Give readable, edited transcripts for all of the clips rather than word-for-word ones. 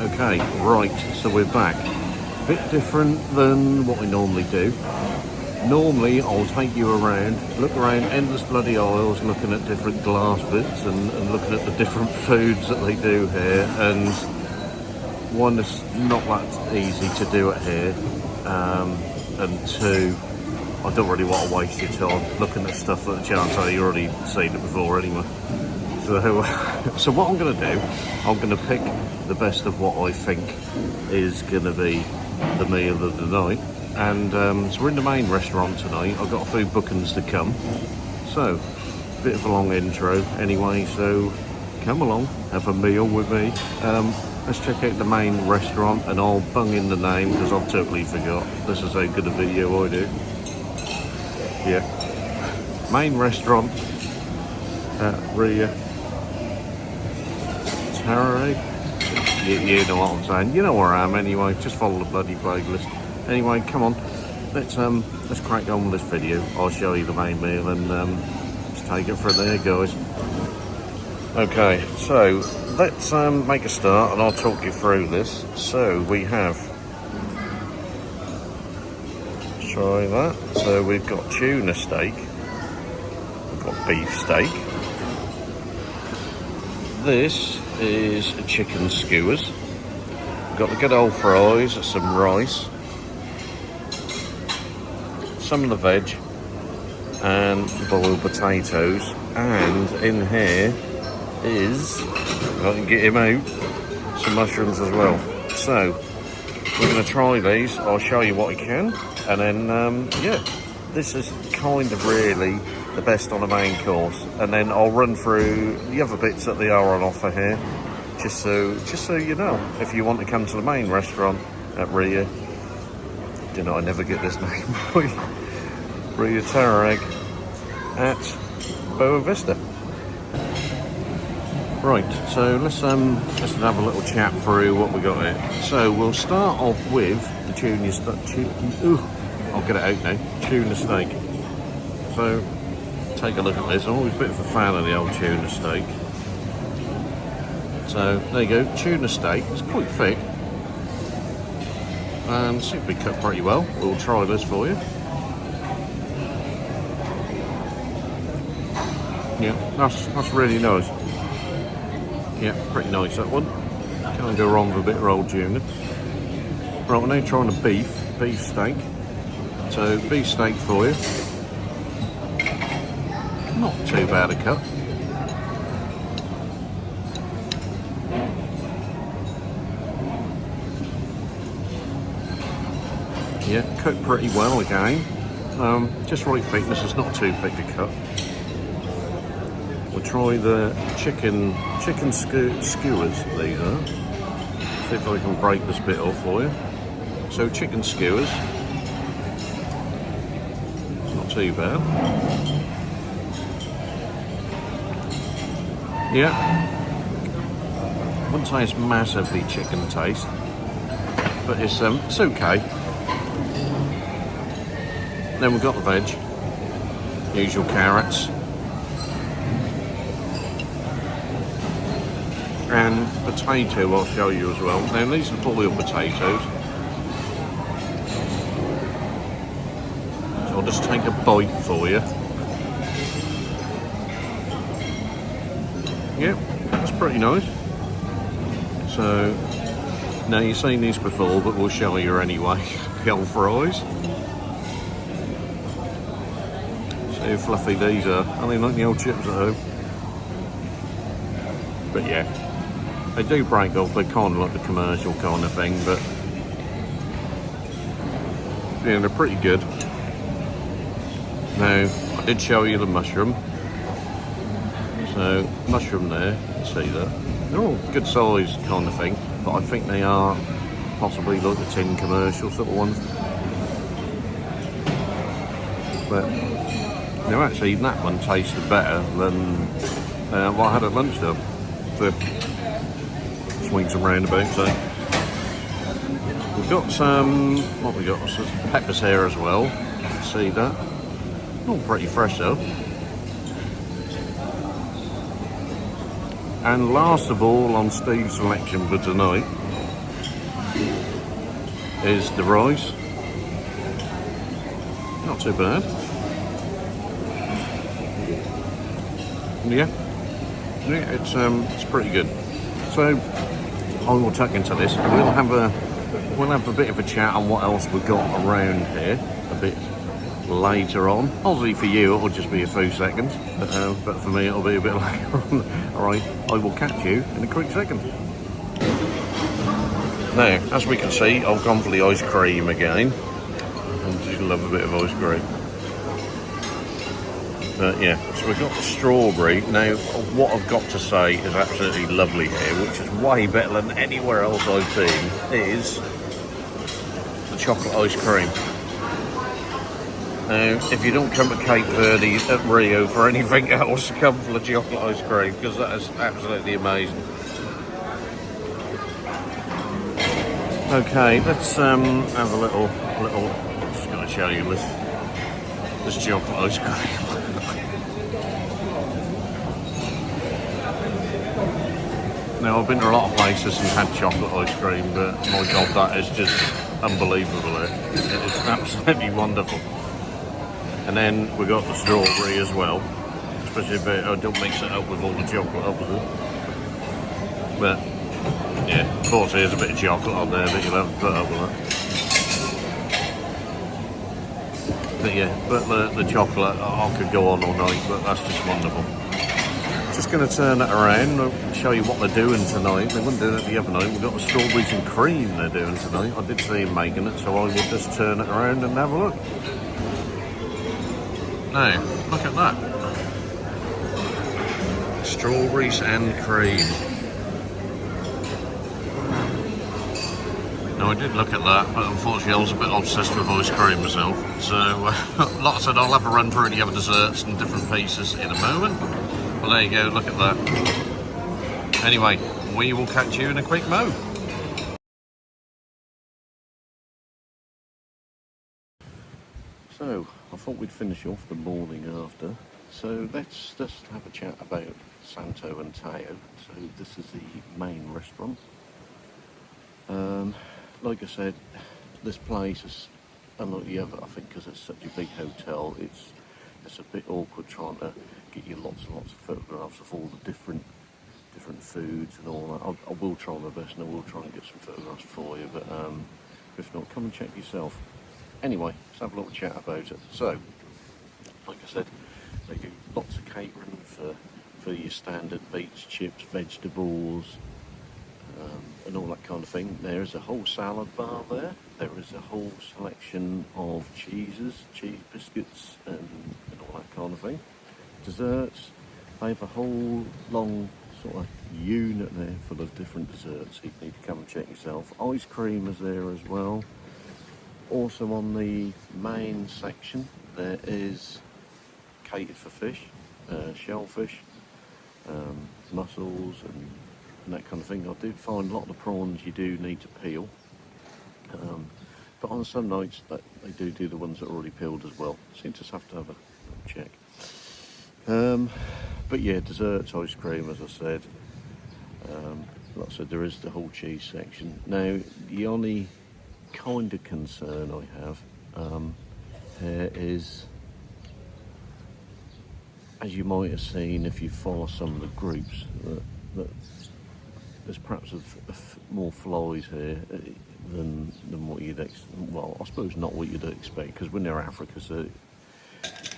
Okay, right, so we're back. A bit different than what we normally do. Normally, I'll take you around, look around endless bloody aisles, looking at different glass bits and looking at the different foods that they do here. And one, it's not that easy to do it here. And two, I don't really want to waste your time looking at stuff that the chance are you already seen it before anyway. So what I'm going to do, I'm going to pick the best of what I think is going to be the meal of the night. And so we're in the main restaurant tonight. I've got a few bookings to come. So, bit of a long intro anyway, so come along, have a meal with me. Let's check out the main restaurant and I'll bung in the name because I've totally forgot. This is how good a video I do. Yeah. Main restaurant at Riu Touareg. You know what I'm saying. You know where I am anyway. Just follow the bloody playlist. Anyway, come on. Let's crack on with this video. I'll show you the main meal and let's take it from there, guys. Okay, so let's make a start and I'll talk you through this. So we have, try that. So we've got tuna steak. We've got beef steak. This is chicken skewers. We've got the good old fries, some rice, some of the veg, and boiled potatoes. And in here is, if I can get him out, some mushrooms as well. So we're going to try these. I'll show you what I can, and then yeah, this is kind of really the best on the main course, and then I'll run through the other bits that they are on offer here, just so you know, if you want to come to the main restaurant at Riu. You know, I never get this name right. Riu Touareg at Boa Vista. Right, so let's have a little chat through what we got here. So we'll start off with the tuna steak. I'll get it out now. Tuna steak. So take a look at this. I'm always a bit of a fan of the old tuna steak. So there you go, tuna steak. It's quite thick. And seems to be cut pretty well. We'll try this for you. Yeah, that's really nice. Yeah, pretty nice that one. Can't go wrong with a bit of old tuna. Right, we're now trying a beef steak. So beef steak for you. Not too bad a cut. Yeah, cooked pretty well again. Just right thickness, it's not too thick a cut. We'll try the chicken skewers, these are. See if I can break this bit off for you. So chicken skewers. Not too bad. Yeah. Wouldn't say it's massively chicken taste, but it's okay. Then we've got the veg, usual carrots, and potato I'll show you as well. Now these are boiled potatoes, so I'll just take a bite for you. Yep, that's pretty nice. So now you've seen these before, but we'll show you anyway. The old fries. See how fluffy these are. I mean, like the old chips at home. But yeah, they do break off. They're kind of like the commercial kind of thing, but yeah, they're pretty good. Now, I did show you the mushroom. So, mushroom there, see that. They're all good size kind of thing, but I think they are possibly like the tin commercial sort of ones. But now actually that one tasted better than what I had at lunchtime. So, swings and roundabouts. So we've got some, what we got? Some peppers here as well. See that? All pretty fresh though. And last of all, on Steve's selection for tonight, is the rice. Not too bad. Yeah, it's pretty good. So I will tuck into this. We'll have a bit of a chat on what else we've got around here a bit later on. Obviously for you it'll just be a few seconds, but for me it'll be a bit later on. Alright, I will catch you in a quick second. Now, as we can see, I've gone for the ice cream again. I just love a bit of ice cream. But yeah, so we've got the strawberry. Now, what I've got to say is absolutely lovely here, which is way better than anywhere else I've been, is the chocolate ice cream. Now, if you don't come to Cape Verde at Rio for anything else, come for the chocolate ice cream, because that is absolutely amazing. Okay, let's have a little. I'm just going to show you this chocolate ice cream. Now, I've been to a lot of places and had chocolate ice cream, but my God, that is just unbelievable. It is absolutely wonderful. And then we got the strawberry as well, especially if I don't mix it up with all the chocolate, obviously. But yeah, of course there's a bit of chocolate on there that you'll have to put up with it. But yeah, but the chocolate, I could go on all night, but that's just wonderful. Just going to turn it around and show you what they're doing tonight. They wouldn't do it the other night. We've got the strawberries and cream they're doing tonight. I did see him making it, so I will just turn it around and have a look. Now, look at that. Strawberries and cream. Now, I did look at that, but unfortunately I was a bit obsessed with ice cream myself. So, like I said, I'll have a run through the other desserts and different pieces in a moment. Well, there you go, look at that. Anyway, we will catch you in a quick mo. So, I thought we'd finish off the morning after. So let's just have a chat about Santo and Antao. So this is the main restaurant. Like I said, this place is unlike the other, I think, because it's such a big hotel. It's a bit awkward trying to get you lots and lots of photographs of all the different foods and all that. I will try my best and I will try and get some photographs for you, but if not, come and check yourself. Anyway, let's have a little chat about it. So, like I said, they do lots of catering for your standard beets, chips, vegetables, and all that kind of thing. There is a whole salad bar there. There is a whole selection of cheeses, cheese biscuits, and all that kind of thing. Desserts, they have a whole long sort of unit there full of different desserts. You need to come and check yourself. Ice cream is there as well. Also on the main section there is catered for fish, shellfish, mussels and that kind of thing. I did find a lot of the prawns you do need to peel, but on some nights they do the ones that are already peeled as well, so you just have to have a check. But yeah, desserts, ice cream, as I said. Like I said, there is the whole cheese section. Now, the only kind of concern I have here is, as you might have seen if you follow some of the groups, that there's perhaps more flies here than what you'd well, I suppose not what you'd expect, because we're near Africa, so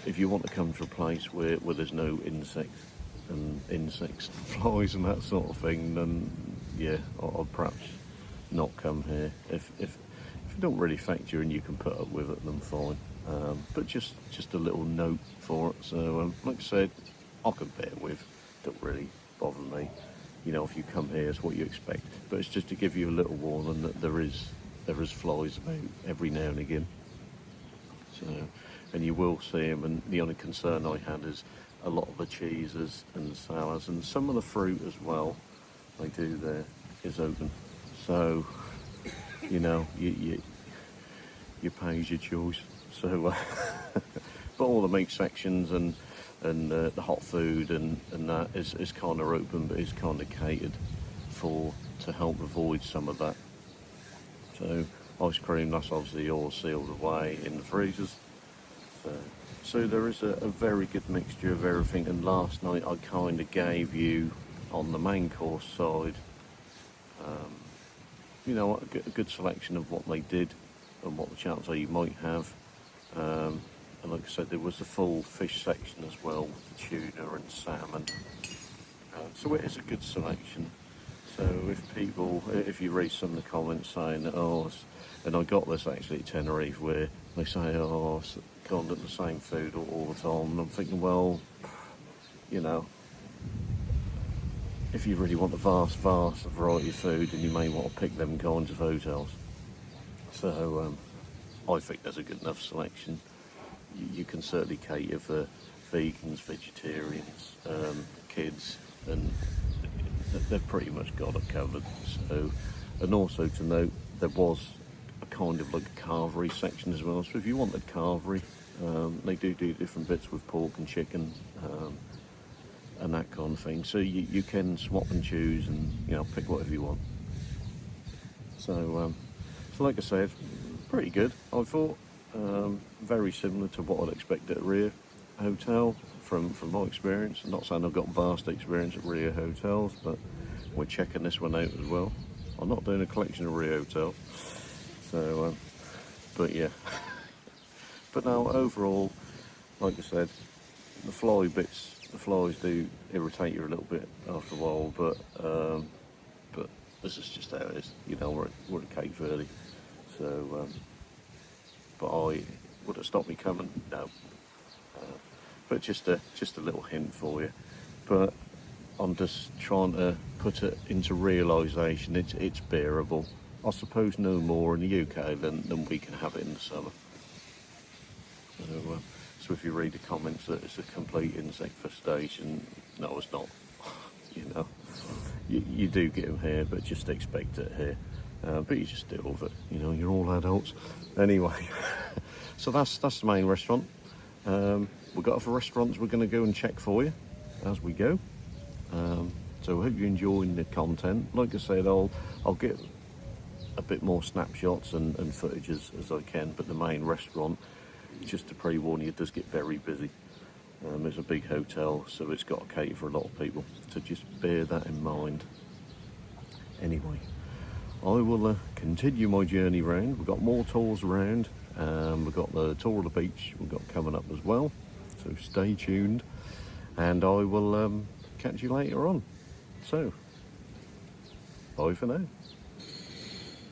if you want to come to a place where there's no insects, flies and that sort of thing, then yeah, I'd perhaps not come here. If you don't really factor in, you can put up with it, then fine. But just a little note for it. So like I said, I can bear with. Don't really bother me. You know, if you come here, it's what you expect. But it's just to give you a little warning that there is flies about every now and again. So, and you will see them. And the only concern I had is a lot of the cheeses and the salads and some of the fruit as well. They do there is open. So, you know, you pay as your choice. So, but all the meat sections and the hot food and that is kind of open, but is kind of catered to help avoid some of that So ice cream, that's obviously all sealed away in the freezers. So there is a very good mixture of everything. And last night I kind of gave you on the main course side, you know, a good selection of what they did and what the chance are you might have. And like I said, there was a full fish section as well with the tuna and salmon. So it is a good selection. So if you read some of the comments saying that, and I got this actually at Tenerife where they say, can't look the same food all the time. And I'm thinking, well, you know, if you really want a vast variety of food, then you may want to pick them kinds of hotels. So I think there's a good enough selection. You can certainly cater for vegans, vegetarians, kids, and they've pretty much got it covered. So, and also to note, there was a kind of like a carvery section as well. So if you wanted carvery, they do different bits with pork and chicken, and that kind of thing. So you can swap and choose, and you know, pick whatever you want. So like I said, pretty good. I thought very similar to what I'd expect at a Riu hotel from my experience. I'm not saying I've got vast experience at Riu hotels, but we're checking this one out as well. I'm not doing a collection of Riu hotels, so but yeah. But no, overall, like I said, the flies do irritate you a little bit after a while, but this is just how it is. You know, we're at Cape Verde, so but would it stop me coming? No. But just a little hint for you. But I'm just trying to put it into realisation. It's bearable. I suppose no more in the UK than we can have it in the summer. So if you read the comments that it's a complete insect infestation, no, it's not. You know, you do get them here, but just expect it here. But you just deal with it. You know, you're all adults. Anyway, so that's the main restaurant. We've got other restaurants we're going to go and check for you as we go. So I hope you're enjoying the content. Like I said, I'll get a bit more snapshots and footage as I can, but the main restaurant, just to pre-warn you, it does get very busy. It's a big hotel, so it's got to cater for a lot of people, so just bear that in mind. Anyway, I will continue my journey round. We've got more tours around. We've got the tour of the beach we've got coming up as well, so stay tuned, and I will catch you later on. So, bye for now.